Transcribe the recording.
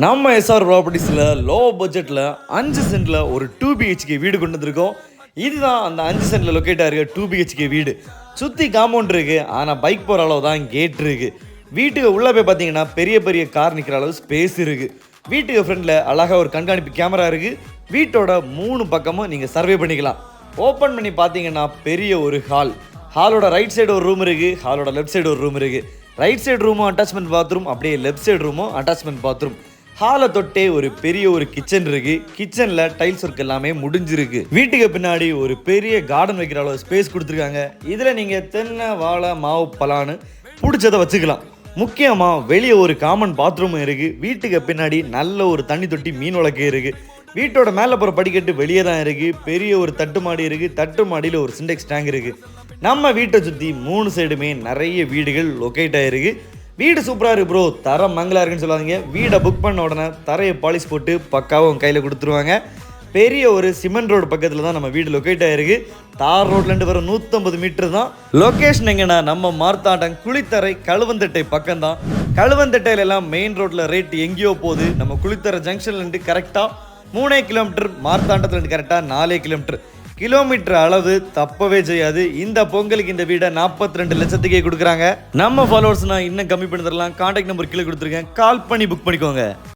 நம்ம SR ப்ராப்பர்ட்டிஸில் low பட்ஜெட்டில் 5 சென்டில் ஒரு 2 பிஹெச்கே வீடு கொண்டு வந்திருக்கோம். இதுதான் அந்த 5 சென்டில் லொக்கேட் ஆகிருக்க 2 பிஹெச்கே வீடு. சுற்றி காம்பவுண்ட் இருக்குது, ஆனால் பைக் போகிற அளவு தான் கேட் இருக்குது. வீட்டுக்கு உள்ளே போய் பார்த்தீங்கன்னா பெரிய பெரிய கார் நிற்கிற அளவு ஸ்பேஸ் இருக்குது. வீட்டுக்கு ஃப்ரெண்டில் அழகாக ஒரு கண்காணிப்பு கேமரா இருக்குது. வீட்டோட 3 பக்கமும் நீங்கள் சர்வே பண்ணிக்கலாம். ஓப்பன் பண்ணி பார்த்தீங்கன்னா பெரிய ஒரு ஹாலோட ரைட் சைடு ஒரு ரூம் இருக்குது, ஹாலோட லெஃப்ட் சைடு ஒரு ரூம் இருக்குது. ரைட் சைடு ரூமும் அட்டாச்மெண்ட் பாத்ரூம், அப்படியே லெஃப்ட் சைடு ரூமும் அட்டாச்மெண்ட் பாத்ரூம். ஹாலை தொட்டே ஒரு பெரிய ஒரு கிச்சன் இருக்கு. கிச்சன்ல டைல்ஸ் ஒர்க் எல்லாமே முடிஞ்சிருக்கு. வீட்டுக்கு பின்னாடி ஒரு பெரிய கார்டன் வைக்கிற அளவு ஸ்பேஸ் கொடுத்துருக்காங்க. இதுல நீங்க தென்னை, வாழை, மாவு, பலான்னு பிடிச்சதை வச்சுக்கலாம். முக்கியமா வெளியே ஒரு காமன் பாத்ரூமும் இருக்கு. வீட்டுக்கு பின்னாடி நல்ல ஒரு தண்ணி தொட்டி, மீன் வளர்க்க இருக்கு. வீட்டோட மேலே போகிற படிக்கட்டு வெளியே தான் இருக்கு. பெரிய ஒரு தட்டு மாடி இருக்கு. தட்டு மாடியில் ஒரு சிண்டெக்ஸ் டேங்க் இருக்கு. நம்ம வீட்டை சுற்றி 3 சைடுமே நிறைய வீடுகள் லொக்கேட் ஆகிருக்கு. வீடு சூப்பராக இருக்குது ப்ரோ, தரம் மங்களா இருக்குன்னு சொல்லாதீங்க. வீடை புக் பண்ண உடனே தரையை பாலிஷ் போட்டு பக்காவும் கையில் கொடுத்துருவாங்க. பெரிய ஒரு சிமெண்ட் ரோடு பக்கத்தில் தான் நம்ம வீடு லொக்கேட் ஆகிருக்கு. தார் ரோட்லேருந்து வர 150 மீட்டர் தான். லொக்கேஷன் எங்கன்னா நம்ம மார்த்தாண்டம் குளித்தரை கழுவந்தட்டை பக்கம் தான். கழுவந்தட்டையில எல்லாம் மெயின் ரோட்டில் ரேட் எங்கேயோ போகுது. நம்ம குளித்தரை ஜங்ஷன்லேருந்து கரெக்டாக 3 கிலோமீட்டர், மார்த்தாண்டத்துலேருந்து கரெக்டாக 4 கிலோமீட்டர் அளவு தப்பவே செய்யாது. இந்த பொங்கலுக்கு இந்த வீடை 42 லட்சத்துக்கே கொடுக்குறாங்க. நம்ம ஃபாலோவர்ஸ்னா இன்னும் கம்மி பண்ணி தரலாம். கான்டாக்ட் நம்பர் கீழே கொடுத்துருக்கேன், கால் பண்ணி புக் பண்ணிக்கோங்க.